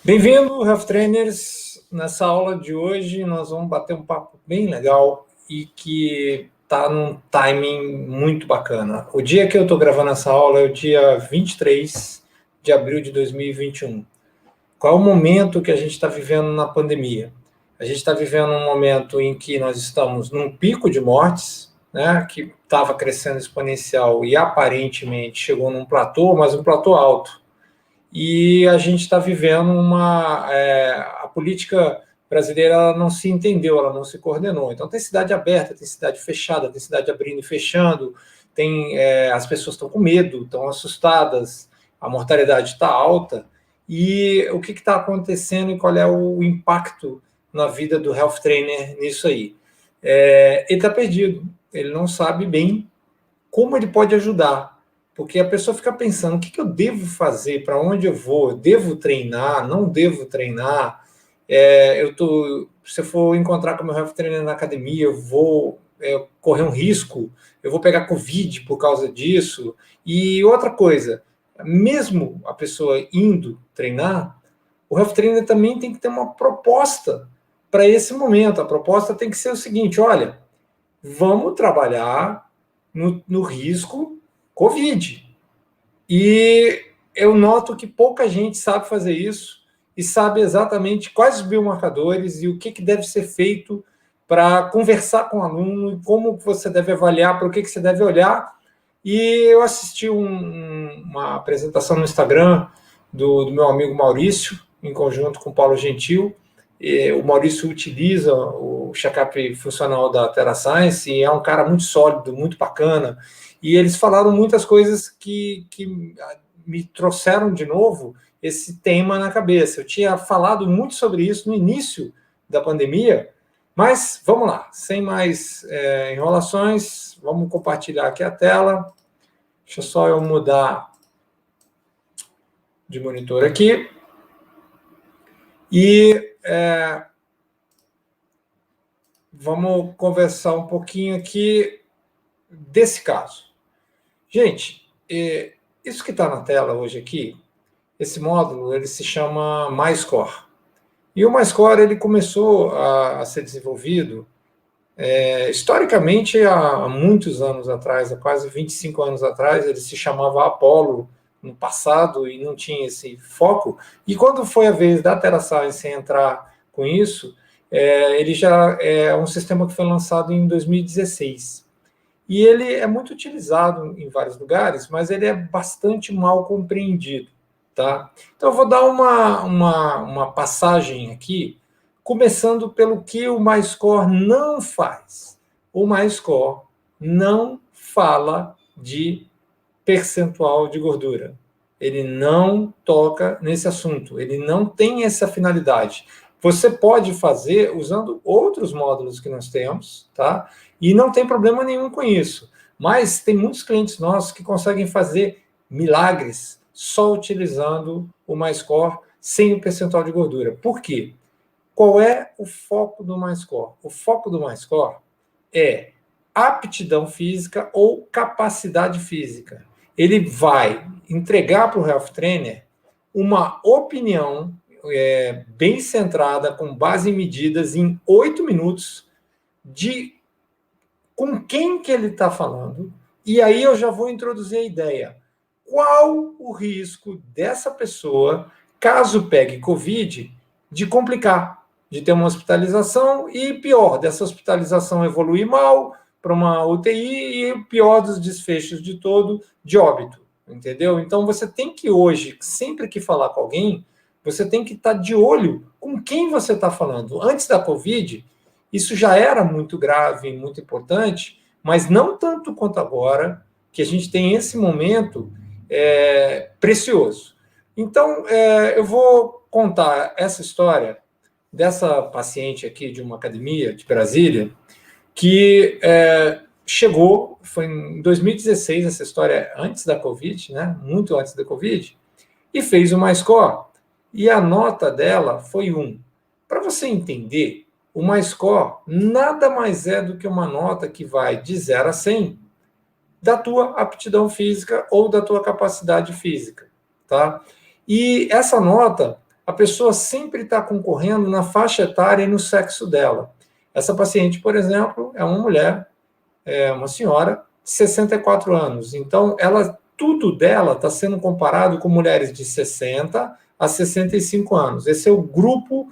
Bem-vindo, Health Trainers. Nessa aula de hoje nós vamos bater um papo bem legal e que está num timing muito bacana. O dia que eu estou gravando essa aula é o dia 23 de abril de 2021. Qual é o momento que a gente está vivendo na pandemia? A gente está vivendo um momento em que nós estamos num pico de mortes, né, que estava crescendo exponencial e aparentemente chegou num platô, mas um platô alto. E a gente está vivendo a política brasileira ela não se entendeu, ela não se coordenou. Então tem cidade aberta, tem cidade fechada, tem cidade abrindo e fechando, as pessoas estão com medo, estão assustadas, a mortalidade está alta. E o que está acontecendo e qual é o impacto na vida do health trainer nisso aí? Ele está perdido, ele não sabe bem como ele pode ajudar. Porque a pessoa fica pensando, o que eu devo fazer, para onde eu vou, devo treinar, não devo treinar, se eu for encontrar com o meu health trainer na academia, eu vou correr um risco, eu vou pegar Covid por causa disso. E outra coisa, mesmo a pessoa indo treinar, o health trainer também tem que ter uma proposta para esse momento. A proposta tem que ser o seguinte, olha, vamos trabalhar no risco Covid. E eu noto que pouca gente sabe fazer isso e sabe exatamente quais os biomarcadores e o que deve ser feito para conversar com o aluno e como você deve avaliar, para o que você deve olhar. E eu assisti uma apresentação no Instagram do meu amigo Maurício, em conjunto com o Paulo Gentil. O Maurício utiliza o check-up funcional da TerraScience e é um cara muito sólido, muito bacana. E eles falaram muitas coisas que me trouxeram de novo esse tema na cabeça. Eu tinha falado muito sobre isso no início da pandemia, mas vamos lá, sem mais enrolações, vamos compartilhar aqui a tela. Deixa só eu mudar de monitor aqui. E vamos conversar um pouquinho aqui desse caso. Gente, isso que está na tela hoje aqui, esse módulo, ele se chama MyScore. E o MyScore, ele começou a ser desenvolvido historicamente há muitos anos atrás, há quase 25 anos atrás. Ele se chamava Apollo no passado e não tinha esse foco. E quando foi a vez da TerraScience entrar com isso, ele já é um sistema que foi lançado em 2016. E ele é muito utilizado em vários lugares, mas ele é bastante mal compreendido. Tá? Então, eu vou dar uma passagem aqui, começando pelo que o MyScore não faz. O MyScore não fala de percentual de gordura. Ele não toca nesse assunto, ele não tem essa finalidade. Você pode fazer usando outros módulos que nós temos, tá? E não tem problema nenhum com isso. Mas tem muitos clientes nossos que conseguem fazer milagres só utilizando o MyScore sem o percentual de gordura. Por quê? Qual é o foco do MyScore? O foco do MyScore é aptidão física ou capacidade física. Ele vai entregar para o health trainer uma opinião bem centrada, com base em medidas, em 8 minutos, de com quem que ele está falando. E aí eu já vou introduzir a ideia. Qual o risco dessa pessoa, caso pegue Covid, de complicar, de ter uma hospitalização e, pior, dessa hospitalização evoluir mal para uma UTI e o pior dos desfechos de todo, de óbito, entendeu? Então, você tem que hoje, sempre que falar com alguém, você tem que estar de olho com quem você está falando. Antes da Covid, isso já era muito grave, muito importante, mas não tanto quanto agora, que a gente tem esse momento precioso. Então, eu vou contar essa história dessa paciente aqui de uma academia de Brasília, que chegou, foi em 2016, essa história antes da Covid, né? Muito antes da Covid, e fez o MyScore, e a nota dela foi 1. Para você entender, o MyScore nada mais é do que uma nota que vai de 0 a 100 da tua aptidão física ou da tua capacidade física, tá? E essa nota, a pessoa sempre está concorrendo na faixa etária e no sexo dela. Essa paciente, por exemplo, é uma mulher, é uma senhora de 64 anos. Então, tudo dela está sendo comparado com mulheres de 60 a 65 anos. Esse é o grupo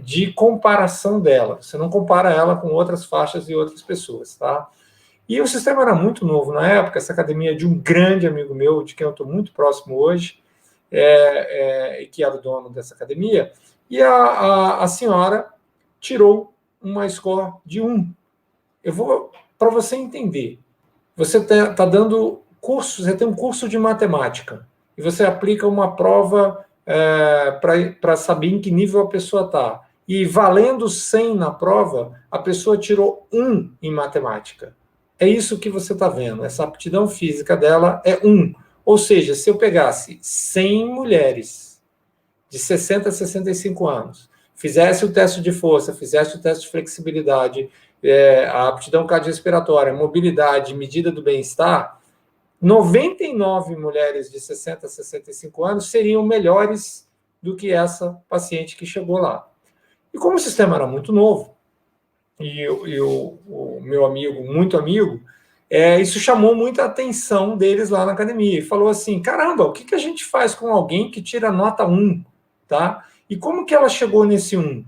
de comparação dela. Você não compara ela com outras faixas e outras pessoas, tá? E o sistema era muito novo na época, essa academia de um grande amigo meu, de quem eu estou muito próximo hoje, que era o dono dessa academia, e a senhora tirou uma score de 1. Eu vou, para você entender, você está dando curso, você tem um curso de matemática, e você aplica uma prova para saber em que nível a pessoa está. E valendo 100 na prova, a pessoa tirou 1 em matemática. É isso que você está vendo. Essa aptidão física dela é 1. Ou seja, se eu pegasse 100 mulheres de 60 a 65 anos, fizesse o teste de força, fizesse o teste de flexibilidade, a aptidão cardiorrespiratória, mobilidade, medida do bem-estar, 99 mulheres de 60 a 65 anos seriam melhores do que essa paciente que chegou lá. E como o sistema era muito novo, e o meu amigo, muito amigo, isso chamou muita atenção deles lá na academia. E falou assim, caramba, o que a gente faz com alguém que tira nota 1? Tá? E como que ela chegou nesse 1?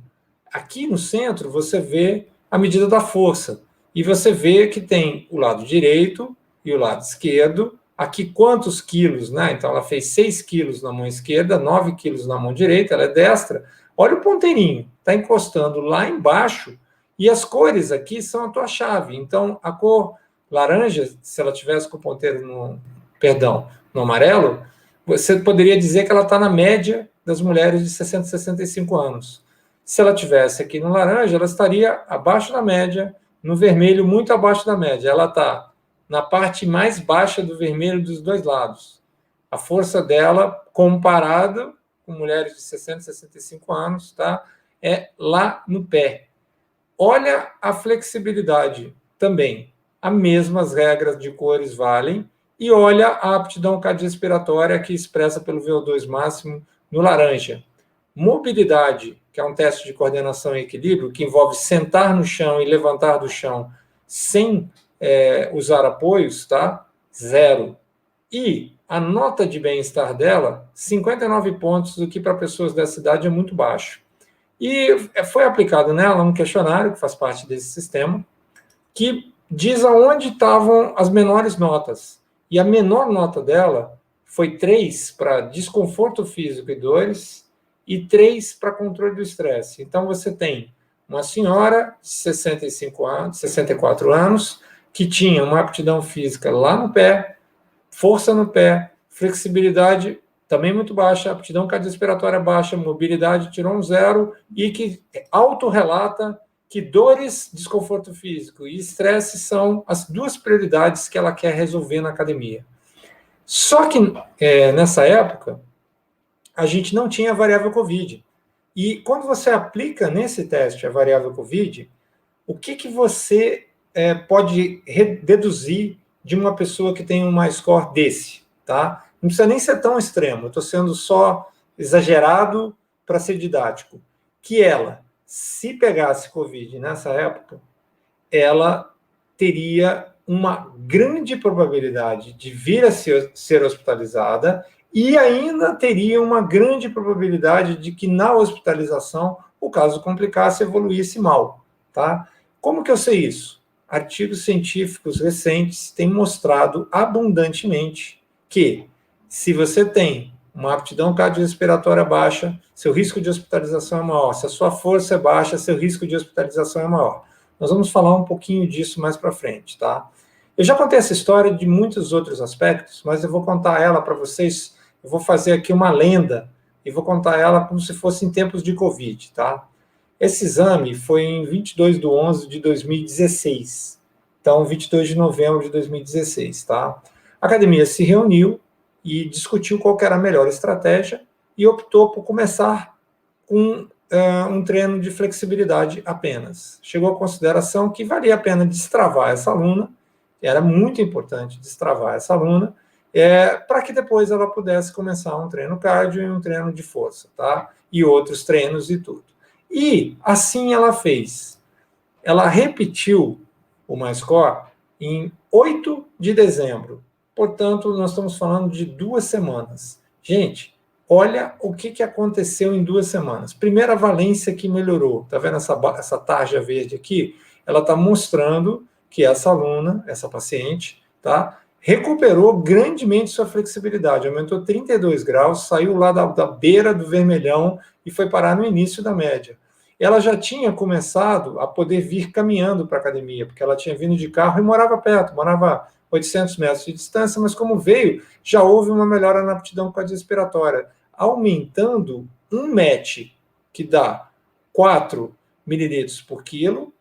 Aqui no centro, você vê a medida da força. E você vê que tem o lado direito e o lado esquerdo. Aqui, quantos quilos, né? Então, ela fez 6 quilos na mão esquerda, 9 quilos na mão direita, ela é destra. Olha o ponteirinho, está encostando lá embaixo, e as cores aqui são a tua chave. Então, a cor laranja, se ela tivesse com o ponteiro no amarelo, você poderia dizer que ela está na média das mulheres de 60 a 65 anos. Se ela tivesse aqui no laranja, ela estaria abaixo da média, no vermelho, muito abaixo da média. Ela está na parte mais baixa do vermelho dos dois lados. A força dela, comparada com mulheres de 60 a 65 anos, tá? É lá no pé. Olha a flexibilidade também. As mesmas regras de cores valem. E olha a aptidão cardiorrespiratória que expressa pelo VO2 máximo no laranja. Mobilidade, que é um teste de coordenação e equilíbrio, que envolve sentar no chão e levantar do chão sem usar apoios, tá? 0. E a nota de bem-estar dela, 59 pontos, o que para pessoas dessa idade é muito baixo. E foi aplicado nela um questionário, que faz parte desse sistema, que diz aonde estavam as menores notas. E a menor nota dela foi 3 para desconforto físico e dores e 3 para controle do estresse. Então, você tem uma senhora de 65 anos, 64 anos, que tinha uma aptidão física lá no pé, força no pé, flexibilidade também muito baixa, aptidão cardiorrespiratória baixa, mobilidade tirou um 0 e que autorrelata que dores, desconforto físico e estresse são as 2 prioridades que ela quer resolver na academia. Só que nessa época, a gente não tinha a variável COVID. E quando você aplica nesse teste a variável COVID, o que você pode deduzir de uma pessoa que tem uma score desse, tá? Não precisa nem ser tão extremo, eu estou sendo só exagerado para ser didático. Que ela, se pegasse Covid nessa época, ela teria uma grande probabilidade de vir a ser hospitalizada e ainda teria uma grande probabilidade de que na hospitalização o caso complicasse e evoluísse mal, tá? Como que eu sei isso? Artigos científicos recentes têm mostrado abundantemente que, se você tem uma aptidão cardiorrespiratória baixa, seu risco de hospitalização é maior. Se a sua força é baixa, seu risco de hospitalização é maior. Nós vamos falar um pouquinho disso mais para frente, tá? Eu já contei essa história de muitos outros aspectos, mas eu vou contar ela para vocês. Eu vou fazer aqui uma lenda e vou contar ela como se fosse em tempos de Covid, tá? Esse exame foi em 22/11/2016. Então, 22 de novembro de 2016, tá? A academia se reuniu e discutiu qual era a melhor estratégia e optou por começar com um treino de flexibilidade apenas. Chegou à consideração que valia a pena destravar essa aluna, era muito importante destravar essa aluna, para que depois ela pudesse começar um treino cardio e um treino de força, tá? E outros treinos e tudo. E assim ela fez. Ela repetiu o MyScore em 8 de dezembro. Portanto, nós estamos falando de 2 semanas. Gente, olha o que aconteceu em 2 semanas. Primeira valência que melhorou. Tá vendo essa tarja verde aqui? Ela está mostrando que essa aluna, essa paciente, tá, recuperou grandemente sua flexibilidade. Aumentou 32 graus, saiu lá da beira do vermelhão e foi parar no início da média. Ela já tinha começado a poder vir caminhando para a academia, porque ela tinha vindo de carro e morava perto, morava 800 metros de distância, mas como veio, já houve uma melhora na aptidão cardiorrespiratória, aumentando um MET, que dá 4 mililitros por quilo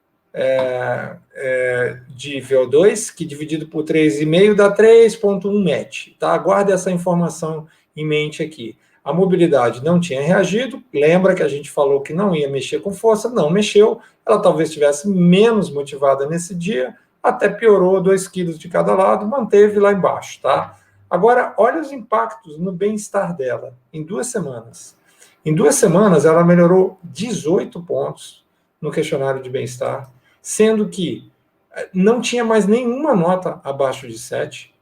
de VO2, que dividido por 3,5 dá 3,1 MET. Tá? Guarde essa informação em mente aqui. A mobilidade não tinha reagido, lembra que a gente falou que não ia mexer com força, não mexeu, ela talvez estivesse menos motivada nesse dia, até piorou 2 quilos de cada lado, manteve lá embaixo, tá? Agora, olha os impactos no bem-estar dela, em 2 semanas. Em 2 semanas, ela melhorou 18 pontos no questionário de bem-estar, sendo que não tinha mais nenhuma nota abaixo de 7,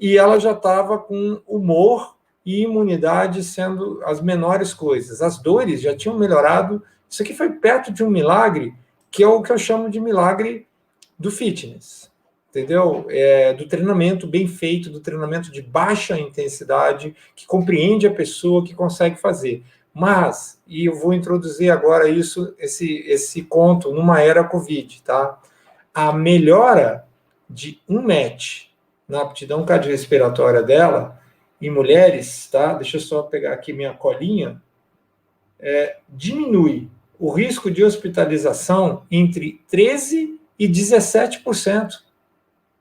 e ela já estava com humor e imunidade sendo as menores coisas. As dores já tinham melhorado. Isso aqui foi perto de um milagre, que é o que eu chamo de milagre do fitness, entendeu? Do treinamento bem feito, do treinamento de baixa intensidade, que compreende a pessoa, que consegue fazer. Mas, e eu vou introduzir agora esse conto numa era Covid, tá? A melhora de um MET na aptidão cardiorrespiratória dela em mulheres, tá? Deixa eu só pegar aqui minha colinha, diminui o risco de hospitalização entre 13% e 17%,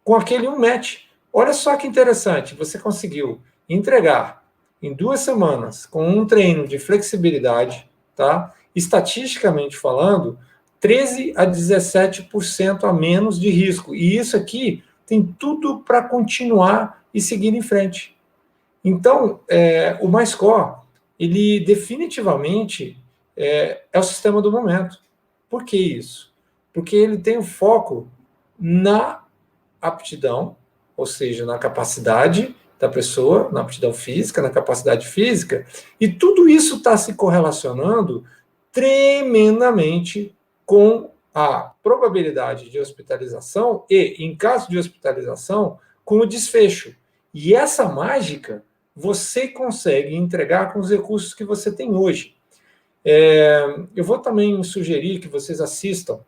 com aquele 1 MET. Olha só que interessante, você conseguiu entregar em 2 semanas, com um treino de flexibilidade, tá? Estatisticamente falando, 13% a 17% a menos de risco. E isso aqui tem tudo para continuar e seguir em frente. Então, o MyScore, ele definitivamente é o sistema do momento. Por que isso? Porque ele tem o foco na aptidão, ou seja, na capacidade da pessoa, na aptidão física, na capacidade física, e tudo isso está se correlacionando tremendamente com a probabilidade de hospitalização e, em caso de hospitalização, com o desfecho. E essa mágica você consegue entregar com os recursos que você tem hoje. Eu vou também sugerir que vocês assistam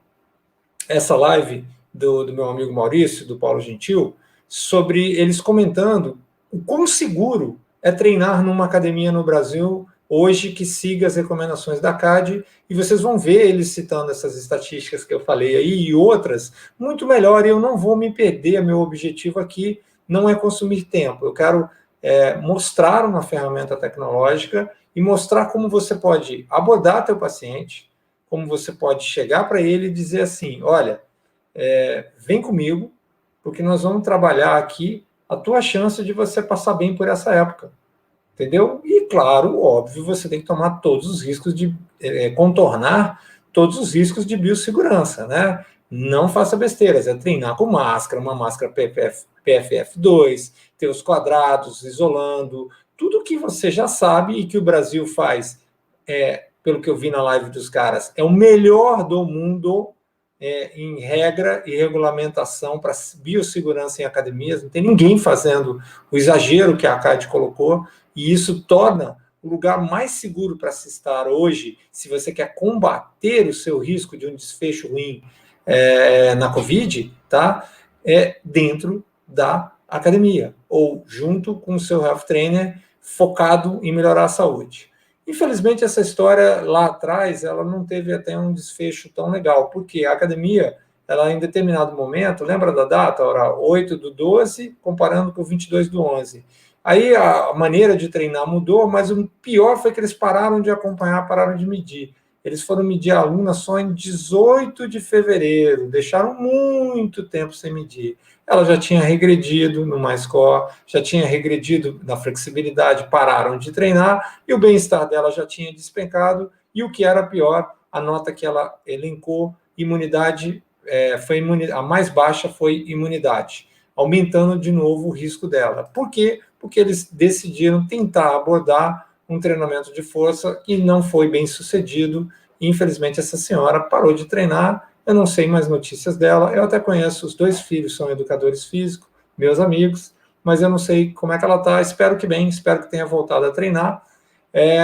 essa live do meu amigo Maurício, do Paulo Gentil, sobre eles comentando o quão seguro é treinar numa academia no Brasil hoje que siga as recomendações da CAD, e vocês vão ver eles citando essas estatísticas que eu falei aí e outras muito melhor, e eu não vou me perder. Meu objetivo aqui não é consumir tempo, eu quero mostrar uma ferramenta tecnológica e mostrar como você pode abordar teu paciente, como você pode chegar para ele e dizer assim, olha, vem comigo, porque nós vamos trabalhar aqui a tua chance de você passar bem por essa época, entendeu? E, claro, óbvio, você tem que tomar todos os riscos de contornar todos os riscos de biossegurança, né? Não faça besteiras, treinar com máscara, uma máscara PFF2, ter os quadrados isolando, tudo que você já sabe e que o Brasil faz, pelo que eu vi na live dos caras, é o melhor do mundo em regra e regulamentação para biossegurança em academias. Não tem ninguém fazendo o exagero que a CAD colocou, e isso torna o lugar mais seguro para se estar hoje, se você quer combater o seu risco de um desfecho ruim na Covid, tá? Dentro da academia, ou junto com o seu health trainer focado em melhorar a saúde. Infelizmente, essa história lá atrás, ela não teve até um desfecho tão legal, porque a academia, ela em determinado momento, lembra da data? Era 8/12, comparando com 22/11. Aí a maneira de treinar mudou, mas o pior foi que eles pararam de acompanhar, pararam de medir. eles foram medir a aluna só em 18 de fevereiro, deixaram muito tempo sem medir. Ela já tinha regredido no MyScore, já tinha regredido na flexibilidade, pararam de treinar, e o bem-estar dela já tinha despencado, e o que era pior, a nota que ela elencou, imunidade, a mais baixa foi imunidade, aumentando de novo o risco dela. Por quê? Porque eles decidiram tentar abordar um treinamento de força e não foi bem sucedido. Infelizmente, essa senhora parou de treinar. Eu não sei mais notícias dela. Eu até conheço, os 2 filhos são educadores físicos, meus amigos, mas eu não sei como é que ela está. Espero que bem, espero que tenha voltado a treinar.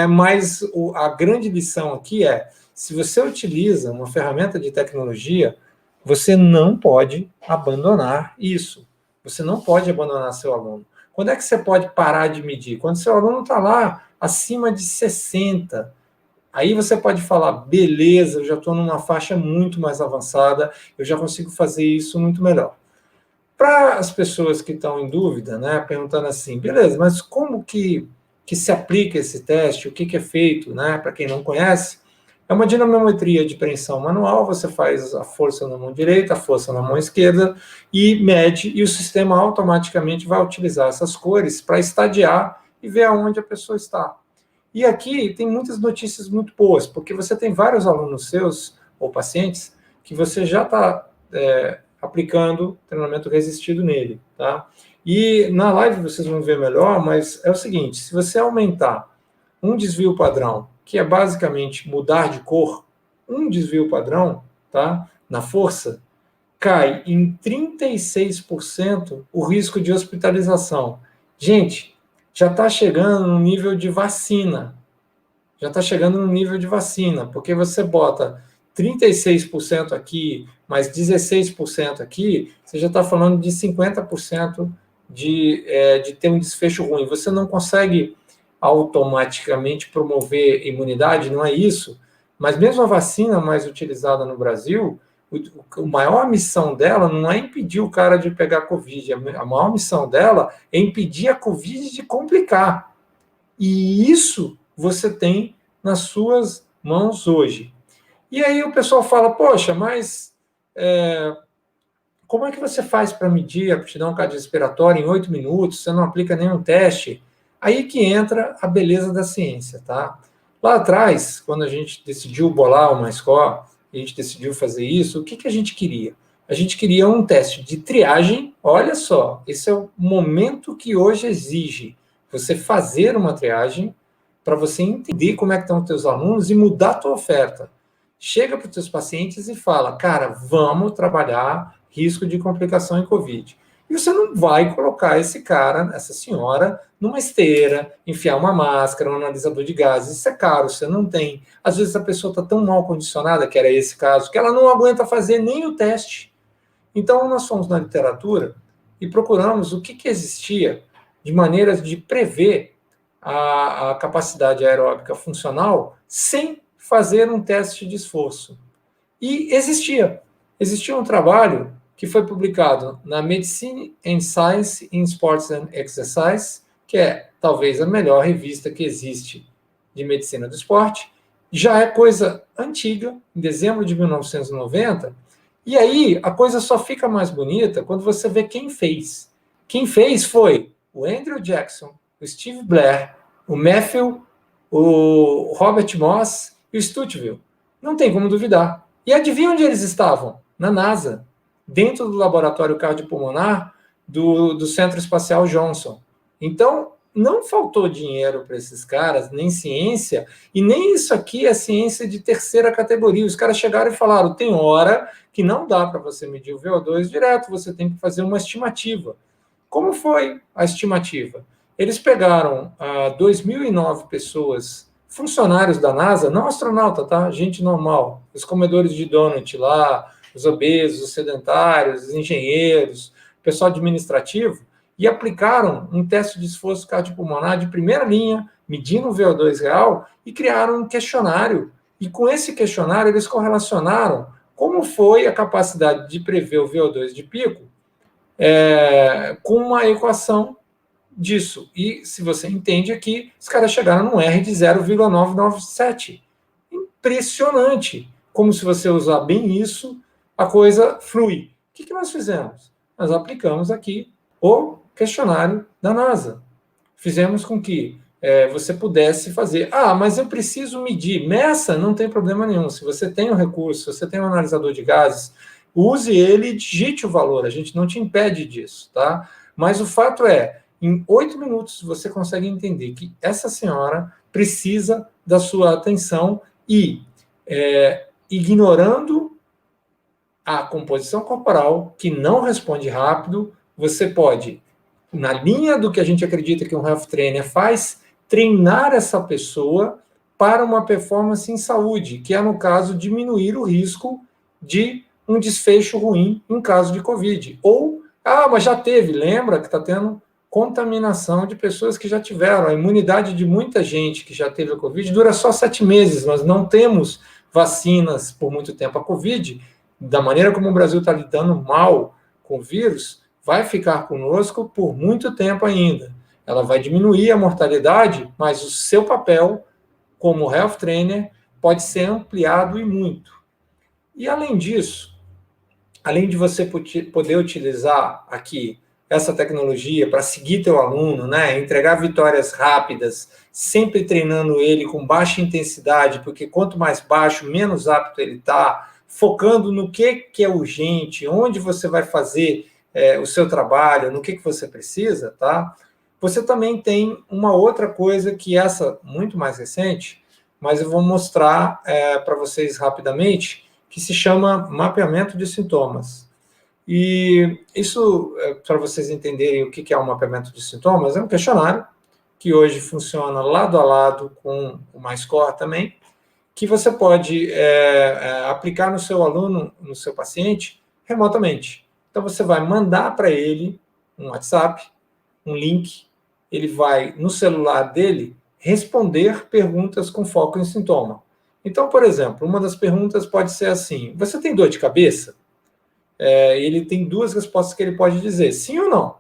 Mas a grande lição aqui é, se você utiliza uma ferramenta de tecnologia, você não pode abandonar isso. Você não pode abandonar seu aluno. Quando é que você pode parar de medir? Quando seu aluno está lá acima de 60. Aí você pode falar, beleza, eu já estou numa faixa muito mais avançada, eu já consigo fazer isso muito melhor. Para as pessoas que estão em dúvida, né, perguntando assim, beleza, mas como que se aplica esse teste? O que é feito, né, para quem não conhece? É uma dinamometria de preensão manual, você faz a força na mão direita, a força na mão esquerda, e mede, e o sistema automaticamente vai utilizar essas cores para estadiar e ver aonde a pessoa está. E aqui tem muitas notícias muito boas, porque você tem vários alunos seus, ou pacientes, que você já está aplicando treinamento resistido nele, tá? E na live vocês vão ver melhor, mas é o seguinte, se você aumentar um desvio padrão, que é basicamente mudar de cor, um desvio padrão, tá? Na força, cai em 36% o risco de hospitalização. Gente, já está chegando no nível de vacina. Já está chegando no nível de vacina, porque você bota 36% aqui, mais 16% aqui, você já está falando de 50% de ter um desfecho ruim. Você não consegue automaticamente promover imunidade, não é isso, mas mesmo a vacina mais utilizada no Brasil, a maior missão dela não é impedir o cara de pegar Covid, a maior missão dela é impedir a Covid de complicar. E isso você tem nas suas mãos hoje. E aí o pessoal fala, poxa, mas como é que você faz para medir a aptidão cardiorrespiratória em 8 minutos, você não aplica nenhum teste? Aí que entra a beleza da ciência, tá? Lá atrás, quando a gente decidiu bolar o MyScore, a gente decidiu fazer isso, o que a gente queria? A gente queria um teste de triagem, olha só, esse é o momento que hoje exige você fazer uma triagem para você entender como é que estão os teus alunos e mudar a tua oferta. Chega para os teus pacientes e fala, cara, vamos trabalhar risco de complicação em Covid. E você não vai colocar esse cara, essa senhora, numa esteira, enfiar uma máscara, um analisador de gases. Isso é caro, você não tem. Às vezes a pessoa está tão mal condicionada, que era esse caso, que ela não aguenta fazer nem o teste. Então, nós fomos na literatura e procuramos o que existia de maneiras de prever a capacidade aeróbica funcional sem fazer um teste de esforço. E existia um trabalho que foi publicado na Medicine and Science in Sports and Exercise, que é talvez a melhor revista que existe de medicina do esporte, já é coisa antiga, em dezembro de 1990, e aí a coisa só fica mais bonita quando você vê quem fez. Quem fez foi o Andrew Jackson, o Steve Blair, o Matthew, o Robert Moss e o Stuteville. Não tem como duvidar. E adivinha onde eles estavam? Na NASA, dentro do laboratório cardiopulmonar do Centro Espacial Johnson. Então, não faltou dinheiro para esses caras, nem ciência, e nem isso aqui é ciência de terceira categoria. Os caras chegaram e falaram, tem hora que não dá para você medir o VO2 direto, você tem que fazer uma estimativa. Como foi a estimativa? Eles pegaram 2009 pessoas, funcionários da NASA, não astronauta, tá? Gente normal, os comedores de donut lá, os obesos, os sedentários, os engenheiros, pessoal administrativo, e aplicaram um teste de esforço cardiopulmonar de primeira linha, medindo o VO2 real, e criaram um questionário. E com esse questionário, eles correlacionaram como foi a capacidade de prever o VO2 de pico com uma equação disso. E se você entende aqui, os caras chegaram num R de 0,997. impressionante. Como se você usar bem isso, a coisa flui. O que nós fizemos? Nós aplicamos aqui o questionário da NASA. Fizemos com que você pudesse fazer. Ah, mas eu preciso medir. Meça, não tem problema nenhum. Se você tem um recurso, se você tem um analisador de gases, use ele e digite o valor. A gente não te impede disso, tá? Mas o fato é, em 8 minutos você consegue entender que essa senhora precisa da sua atenção e, ignorando a composição corporal, que não responde rápido, você pode, na linha do que a gente acredita que um health trainer faz, treinar essa pessoa para uma performance em saúde, que é, no caso, diminuir o risco de um desfecho ruim em caso de Covid. Ou, mas já teve, lembra que está tendo contaminação de pessoas que já tiveram. A imunidade de muita gente que já teve a Covid dura só 7 meses. Nós não temos vacinas por muito tempo. A Covid, da maneira como o Brasil está lidando mal com o vírus, vai ficar conosco por muito tempo ainda. Ela vai diminuir a mortalidade, mas o seu papel como health trainer pode ser ampliado e muito. E além disso, além de você poder utilizar aqui essa tecnologia para seguir teu aluno, né, entregar vitórias rápidas, sempre treinando ele com baixa intensidade, porque quanto mais baixo, menos apto ele está, focando no que é urgente, onde você vai fazer o seu trabalho, no que você precisa, tá? Você também tem uma outra coisa que essa, muito mais recente, mas eu vou mostrar para vocês rapidamente, que se chama mapeamento de sintomas. E isso, para vocês entenderem o que é um mapeamento de sintomas, é um questionário que hoje funciona lado a lado com o MyScore também, que você pode aplicar no seu aluno, no seu paciente, remotamente. Então, você vai mandar para ele um WhatsApp, um link, ele vai, no celular dele, responder perguntas com foco em sintoma. Então, por exemplo, uma das perguntas pode ser assim: você tem dor de cabeça? Ele tem 2 respostas que ele pode dizer, sim ou não.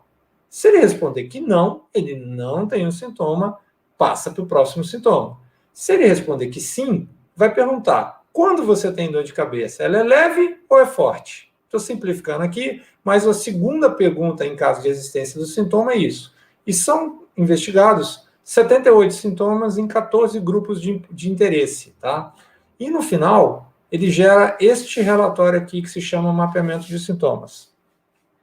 Se ele responder que não, ele não tem um sintoma, passa para o próximo sintoma. Se ele responder que sim, vai perguntar, quando você tem dor de cabeça, ela é leve ou é forte? Estou simplificando aqui, mas a segunda pergunta em caso de existência do sintoma é isso. E são investigados 78 sintomas em 14 grupos de interesse, tá? E no final, ele gera este relatório aqui que se chama mapeamento de sintomas.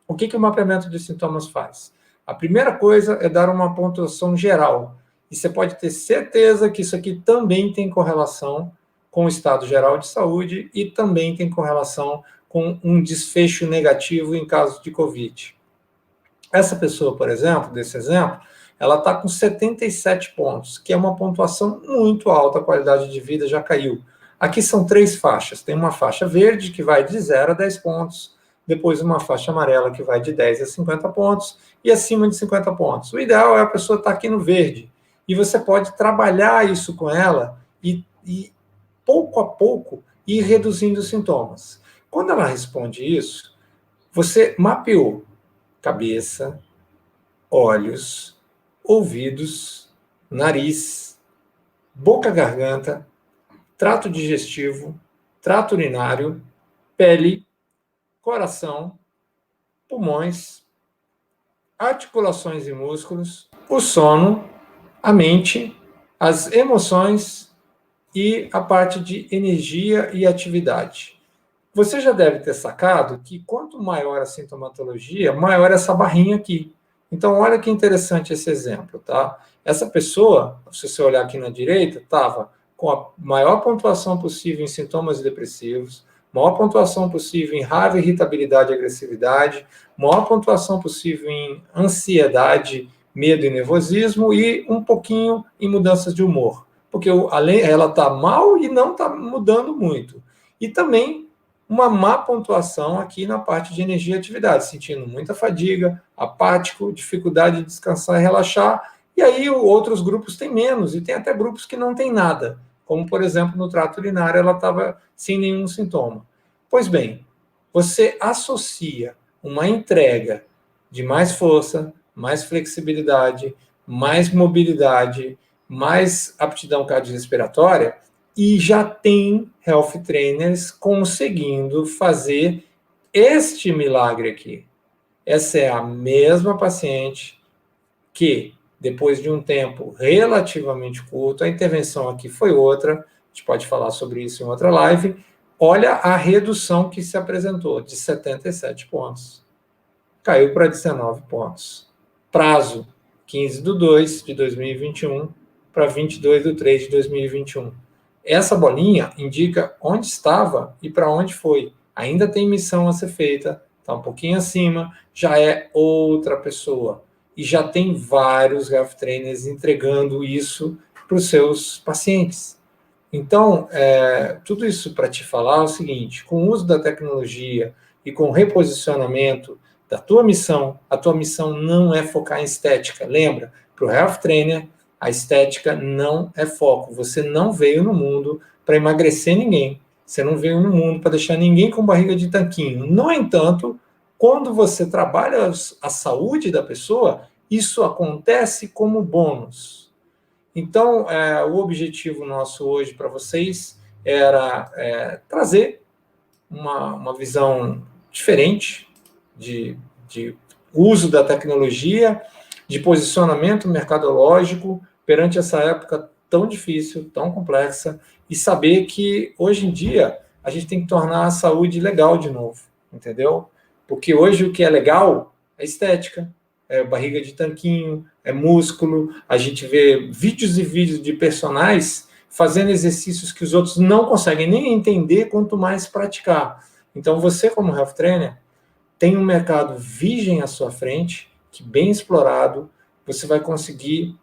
O que o mapeamento de sintomas faz? A primeira coisa é dar uma pontuação geral. E você pode ter certeza que isso aqui também tem correlação com o estado geral de saúde e também tem correlação com um desfecho negativo em caso de Covid. Essa pessoa, por exemplo, desse exemplo, ela está com 77 pontos, que é uma pontuação muito alta, a qualidade de vida já caiu. Aqui são 3 faixas. Tem uma faixa verde, que vai de 0 a 10 pontos, depois uma faixa amarela, que vai de 10 a 50 pontos, e acima de 50 pontos. O ideal é a pessoa estar aqui no verde, e você pode trabalhar isso com ela e pouco a pouco, ir reduzindo os sintomas. Quando ela responde isso, você mapeou cabeça, olhos, ouvidos, nariz, boca, garganta, trato digestivo, trato urinário, pele, coração, pulmões, articulações e músculos, o sono, a mente, as emoções e a parte de energia e atividade. Você já deve ter sacado que quanto maior a sintomatologia, maior essa barrinha aqui. Então, olha que interessante esse exemplo, tá? Essa pessoa, se você olhar aqui na direita, estava com a maior pontuação possível em sintomas depressivos, maior pontuação possível em raiva, irritabilidade e agressividade, maior pontuação possível em ansiedade, medo e nervosismo e um pouquinho em mudanças de humor. Porque ela está mal e não está mudando muito. E também uma má pontuação aqui na parte de energia e atividade, sentindo muita fadiga, apático, dificuldade de descansar e relaxar, e aí outros grupos têm menos, e tem até grupos que não têm nada, como, por exemplo, no trato urinário, ela estava sem nenhum sintoma. Pois bem, você associa uma entrega de mais força, mais flexibilidade, mais mobilidade, mais aptidão cardiorrespiratória, e já tem health trainers conseguindo fazer este milagre aqui. Essa é a mesma paciente que, depois de um tempo relativamente curto, a intervenção aqui foi outra, a gente pode falar sobre isso em outra live, olha a redução que se apresentou, de 77 pontos. Caiu para 19 pontos. Prazo, 15/2 de 2021 para 22/3 de 2021. Essa bolinha indica onde estava e para onde foi. Ainda tem missão a ser feita, está um pouquinho acima, já é outra pessoa. E já tem vários health trainers entregando isso para os seus pacientes. Então, tudo isso para te falar é o seguinte, com o uso da tecnologia e com o reposicionamento da tua missão, a tua missão não é focar em estética. Lembra, para o health trainer, a estética não é foco. Você não veio no mundo para emagrecer ninguém. Você não veio no mundo para deixar ninguém com barriga de tanquinho. No entanto, quando você trabalha a saúde da pessoa, isso acontece como bônus. Então, o objetivo nosso hoje para vocês era trazer uma visão diferente de uso da tecnologia, de posicionamento mercadológico perante essa época tão difícil, tão complexa, e saber que hoje em dia a gente tem que tornar a saúde legal de novo, entendeu? Porque hoje o que é legal é estética, é barriga de tanquinho, é músculo, a gente vê vídeos e vídeos de personagens fazendo exercícios que os outros não conseguem nem entender, quanto mais praticar. Então você, como health trainer, tem um mercado virgem à sua frente, que bem explorado, você vai conseguir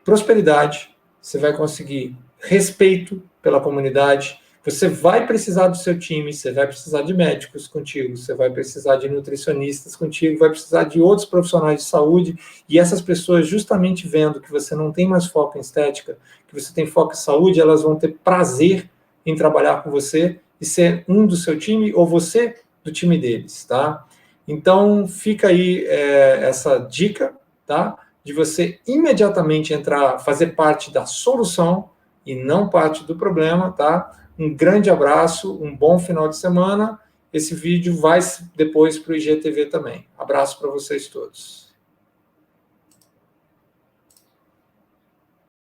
prosperidade, você vai conseguir respeito pela comunidade, você vai precisar do seu time, você vai precisar de médicos contigo, você vai precisar de nutricionistas contigo, vai precisar de outros profissionais de saúde, e essas pessoas, justamente vendo que você não tem mais foco em estética, que você tem foco em saúde, elas vão ter prazer em trabalhar com você e ser um do seu time, ou você do time deles, tá? Então, fica aí essa dica, tá? De você imediatamente entrar, fazer parte da solução e não parte do problema, tá? Um grande abraço, um bom final de semana. Esse vídeo vai depois para o IGTV também. Abraço para vocês todos.